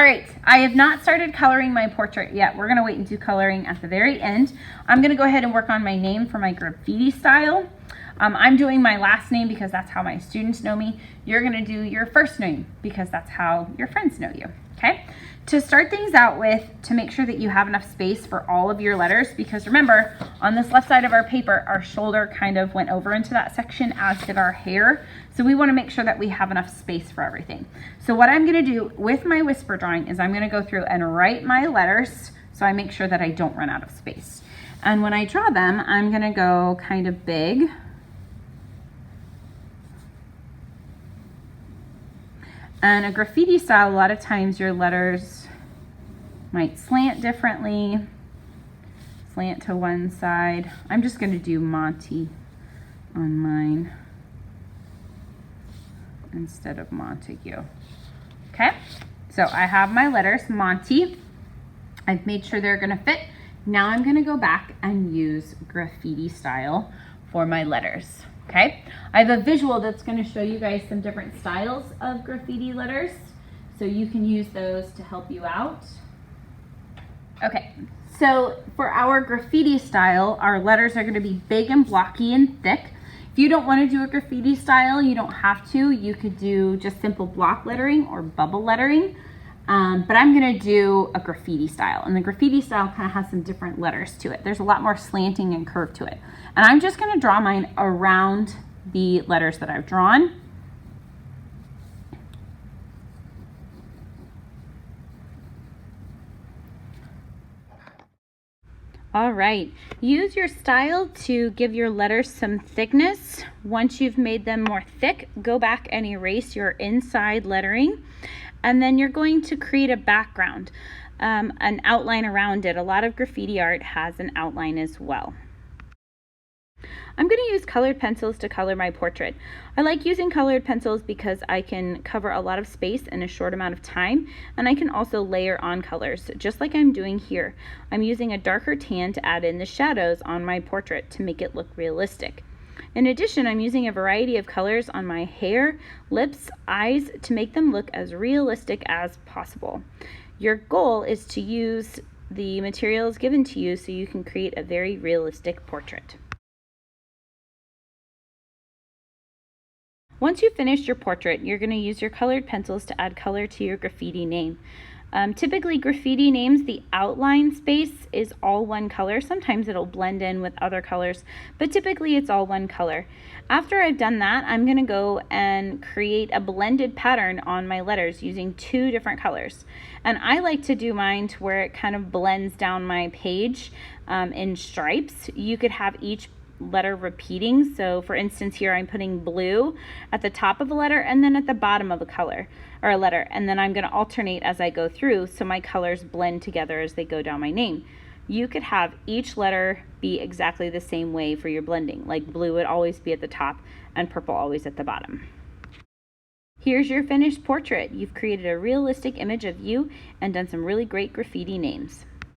All right, I have not started coloring my portrait yet. We're gonna wait and do coloring at the very end. I'm gonna go ahead and work on my name for my graffiti style. I'm doing my last name because that's how my students know me. You're gonna do your first name because that's how your friends know you, okay? To start things out with, to make sure that you have enough space for all of your letters, because remember, on this left side of our paper, our shoulder kind of went over into that section, as did our hair. So we wanna make sure that we have enough space for everything. So what I'm gonna do with my whisper drawing is I'm gonna go through and write my letters so I make sure that I don't run out of space. And when I draw them, I'm gonna go kind of big. And a graffiti style, a lot of times your letters might slant differently, slant to one side. I'm just gonna do Monty on mine instead of Montague. Okay, so I have my letters, Monty. I've made sure they're gonna fit. Now I'm gonna go back and use graffiti style for my letters. Okay, I have a visual that's going to show you guys some different styles of graffiti letters, so you can use those to help you out. Okay, so for our graffiti style, our letters are going to be big and blocky and thick. If you don't want to do a graffiti style, you don't have to. You could do just simple block lettering or bubble lettering, but I'm going to do a graffiti style, and the graffiti style kind of has some different letters to it. There's a lot more slanting and curve to it. And I'm just going to draw mine around the letters that I've drawn. All right, use your style to give your letters some thickness. Once you've made them more thick, go back and erase your inside lettering. And then you're going to create a background, an outline around it. A lot of graffiti art has an outline as well. I'm going to use colored pencils to color my portrait. I like using colored pencils because I can cover a lot of space in a short amount of time, and I can also layer on colors, just like I'm doing here. I'm using a darker tan to add in the shadows on my portrait to make it look realistic. In addition, I'm using a variety of colors on my hair, lips, eyes to make them look as realistic as possible. Your goal is to use the materials given to you so you can create a very realistic portrait. Once you've finished your portrait, you're going to use your colored pencils to add color to your graffiti name. Typically graffiti names, the outline space is all one color. Sometimes it'll blend in with other colors, but typically it's all one color. After I've done that, I'm going to go and create a blended pattern on my letters using two different colors. And I like to do mine to where it kind of blends down my page in stripes. You could have each letter repeating. So for instance, here I'm putting blue at the top of a letter and then at the bottom of a color or a letter, and then I'm going to alternate as I go through so my colors blend together as they go down my name. You could have each letter be exactly the same way for your blending, like blue would always be at the top and purple always at the bottom. Here's your finished portrait. You've created a realistic image of you and done some really great graffiti names.